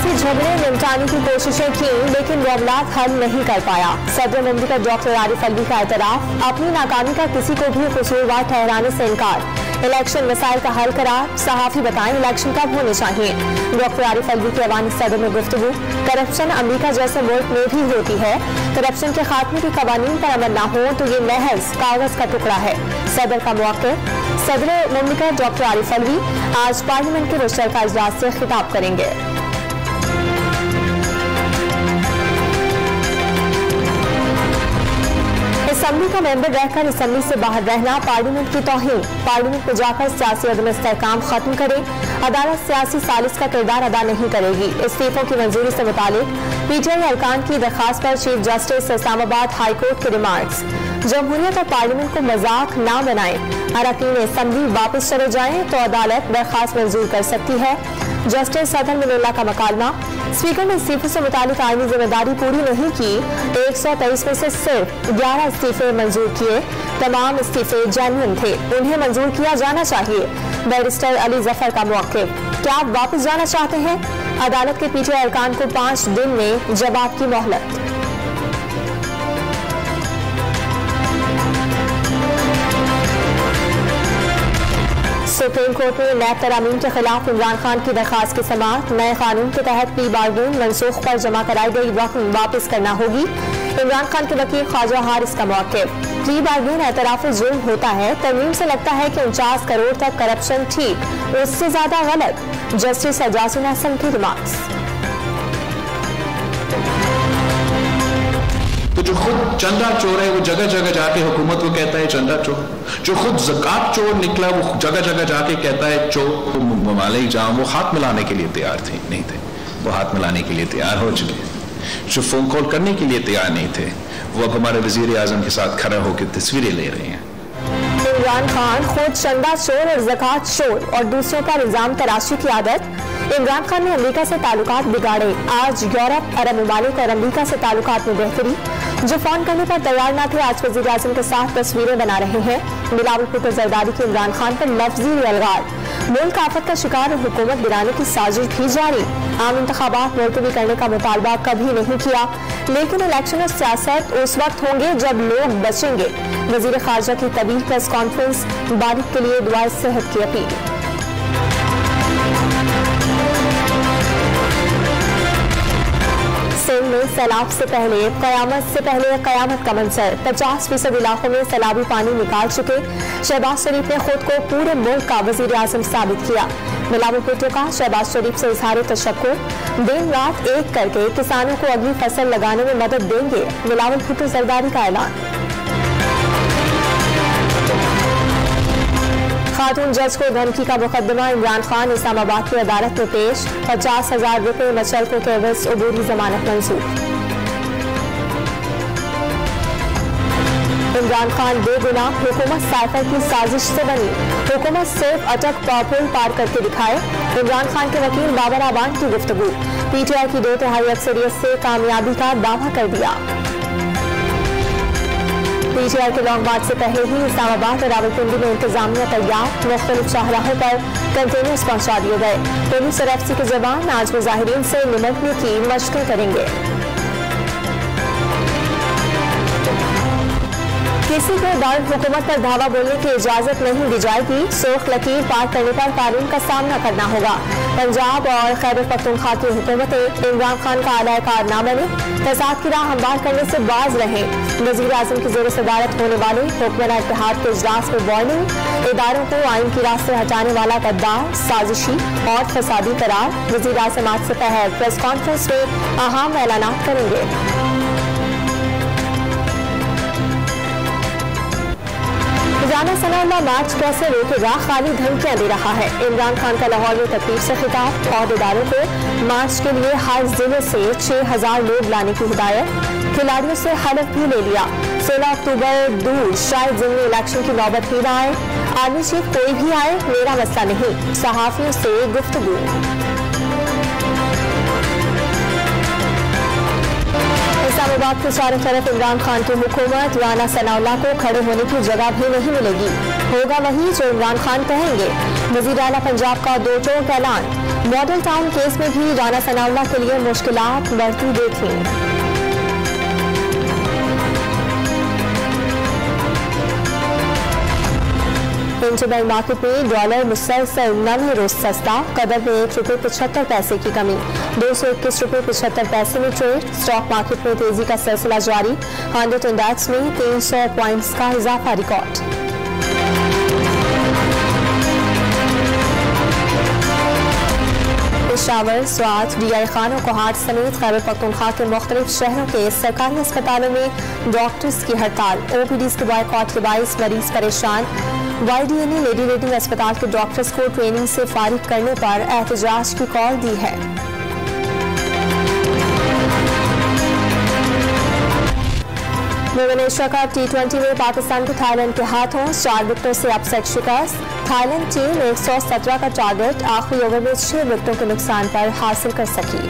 सियासी झगड़े निपटाने की कोशिशें की, लेकिन मामलात हल नहीं कर पाया। सदर मुमलिकत डॉक्टर आरिफ अलवी का एतराफ, अपनी नाकामी का किसी को भी कसूरवार ठहराने से इनकार। इलेक्शन मसाइल का हल करार, सहाफी बताएं इलेक्शन कब होने चाहिए। डॉक्टर आरिफ अलवी की अवानी सदर में गुफ्तगू, करप्शन अमेरिका जैसे मुल्क में भी होती है। करप्शन के खात्मे के कवानीन पर अमल न हो तो ये महज कागज का टुकड़ा है। सदर का मौक़िफ़। सदर मुमलिकत डॉक्टर आरिफ अलवी आज पार्लियामेंट के मुश्तरका इजलास से खिताब करेंगे। असम्बली का मेंबर रहकर असम्बली से बाहर रहना पार्लियामेंट की तौहीन। पार्लियामेंट में जाकर सियासी अदम इस्तेहकाम खत्म करें। अदालत सियासी सालिस का किरदार अदा नहीं करेगी। इस्तीफों की मंजूरी से मुतालिक पीटीआई अरकान की दरखास्त पर chief justice Islamabad high court के रिमार्क्स। जमहूरियत और पार्लियामेंट को मजाक न बनाएं। अरकान असम्बली वापस चले जाएं तो अदालत दरखास्त मंजूर कर सकती है। जस्टिस सदर मिनुल्लाह का मकालमा, स्पीकर ने इस्तीफे से मुतालिक आईनी जिम्मेदारी पूरी नहीं की। 123 में से सिर्फ 11 इस्तीफे मंजूर किए। तमाम इस्तीफे जेन्युइन थे, उन्हें मंजूर किया जाना चाहिए। बैरिस्टर अली जफर का मौक़िफ़, क्या आप वापस जाना चाहते हैं? अदालत के पीटीआई अरकान को 5 दिन में जवाब की मोहलत। सुप्रीम कोर्ट में नैब तरामीम के खिलाफ इमरान खान की दरखास्त की समाअत। नए कानून के तहत प्ली बार्गेन मनसूख पर जमा कराई गई रकम वापस करना होगी। इमरान खान के वकील ख्वाजा हारिस का मौक़िफ़, प्ली बार्गेन एतराफ़ जुर्म होता है। तरमीम से लगता है कि 49 करोड़ तक करप्शन ठीक, उससे ज्यादा गलत। जस्टिस एजाजुल हसन की रिमार्क्स। तो जो खुद चंदा चोर है वो जगह जगह जाके हुकूमत को कहता है चंदा चोर। जो खुद ज़कात चोर निकला वो जगह जगह जाके कहता है चोर। तो ममाले जाम वो हाथ मिलाने के लिए तैयार थे नहीं थे, वो हाथ मिलाने के लिए तैयार हो चुके। जो फोन कॉल करने के लिए तैयार नहीं थे वो अब हमारे वजीर आजम के साथ खड़ा होकर तस्वीरें ले रहे हैं। इमरान खान खुद चंदा चोर और ज़कात चोर और दूसरों पर इल्जाम तराशी की आदत। इमरान खान ने अमेरिका से ताल्लुकात बिगाड़े। आज यूरोप, अरब ममालिक और अमेरिका से ताल्लुकात में बेहतरी। जो फोन करने पर तैयार न थे आज वज़ीर आज़म के साथ तस्वीरें बना रहे हैं। बिलावल भुट्टो जरदारी की इमरान खान पर लफ्जी अलगार। मुल्क आफत का शिकार और हुकूमत गिराने की साजिश भी जारी। आम इंतखाबात मुलतवी करने का मुतालबा कभी नहीं किया, लेकिन इलेक्शन और सियासत उस वक्त होंगे जब लोग बचेंगे। वज़ीर ख़ारजा की तवील प्रेस कॉन्फ्रेंस, बारिक के लिए दुआए सेहत की अपील। सिंध में सैलाब से पहले कयामत का मंजर। 50% इलाकों में सैलाबी पानी निकाल चुके। शहबाज शरीफ ने खुद को पूरे मुल्क का वजीर आजम साबित किया। बिलावल भुट्टो का शहबाज शरीफ से इजहार तशक्कुर। दिन रात एक करके किसानों को अगली फसल लगाने में मदद देंगे। बिलावल भुट्टो जरदारी का ऐलान। खातून जज को धमकी का मुकदमा। इमरान खान इस्लामाबाद की अदालत में पेश। 50,000 रुपये मचलकों के एवज अबूरी जमानत मंजूर। इमरान खान बेगुनाह, हुकूमत साइफर की साजिश से बनी। हुकूमत सिर्फ अटक पुल पार करके दिखाए। इमरान खान के वकील बाबर आबान की गुफ्तगू। पीटीआई की 2/3 अक्सरियत से कामयाबी का दावा कर दिया। पीटीआई के लॉन्ग मार्च से पहले ही इस्लामाबाद और रावलपिंडी में इंतजामिया तैयार। मुख्तलिफ शाहराहों पर कंटेनर्स पहुंचा दिए गए। पुलिस और एफसी के जवान आज मुजाहिरीन से निपटने की मशक़ें करेंगे। किसी को दारुल हुकूमत पर धावा बोलने की इजाजत नहीं दी जाएगी। सुर्ख लकीर पार करने पर कानून का सामना करना होगा। पंजाब और खैबर पख्तूनख्वा की हुकूमतें इमरान खान का आला कार न बने, फसाद की राह हमवार करने से बाज रहे। वज़ीर आज़म की ज़ेर सदारत होने वाले हुक्मरान इत्तेहाद के इजलास में वार्निंग। इदारों को आइन की राह से हटाने वाला गद्दार, साजिशी और फसादी करार। वज़ीर आज़म आज से पहले प्रेस कॉन्फ्रेंस में अहम ऐलानात करेंगे। राना सनाउल्लाह मार्च कैसे रोकेगा, खाली धमकियां दे रहा है। इमरान खान का लाहौर में तकरीर से खिताब। अहदेदारों को मार्च के लिए हर जिले से 6,000 लोग लाने की हिदायत। खिलाड़ियों से हलफ भी ले लिया। 16 अक्टूबर दूर, शायद जिले इलेक्शन की नौबत ही न आए। आर्मी चीफ कोई भी आए, मेरा मसला नहीं। सहाफियों से गुफ्तगू। इस्लामाबाद के चारों तरफ इमरान खान की हुकूमत। राना सनाउल्लाह को खड़े होने की जगह भी नहीं मिलेगी। होगा वही जो इमरान खान कहेंगे। वज़ीर आला पंजाब का 2 टोक ऐलान। मॉडल टाउन केस में भी राना सनाउल्लाह के लिए मुश्किलात बढ़ती देखी। इंटरबैंक मार्केट में डॉलर मुसलसल 9 रोज सस्ता, कदर में ₹1.75 की कमी, 221 रुपये 75 पैसे में ट्रेड। स्टॉक मार्केट में तेजी का सिलसिला जारी, 100 इंडेक्स में 300 पॉइंट्स का इजाफा रिकॉर्ड। पेशावर, स्वात, DI खानों को हाट समेत खैबर पख्तूनख्वा के मुख्तलिफ शहरों के सरकारी अस्पतालों में डॉक्टर्स की हड़ताल, OPDs के बॉयकॉट के बाइस मरीज परेशान। YDA ने लेडी रेटिंग अस्पताल के डॉक्टर्स को ट्रेनिंग से फारिग करने पर एहतजाज की कॉल दी है। वुमेन एशिया कप T20 में पाकिस्तान को थाईलैंड के हाथों 4 विकेटों से अपसेट शिकस्त। थाईलैंड टीम 117 का टारगेट आखिरी ओवर में 6 विकेटों के नुकसान पर हासिल कर सकी।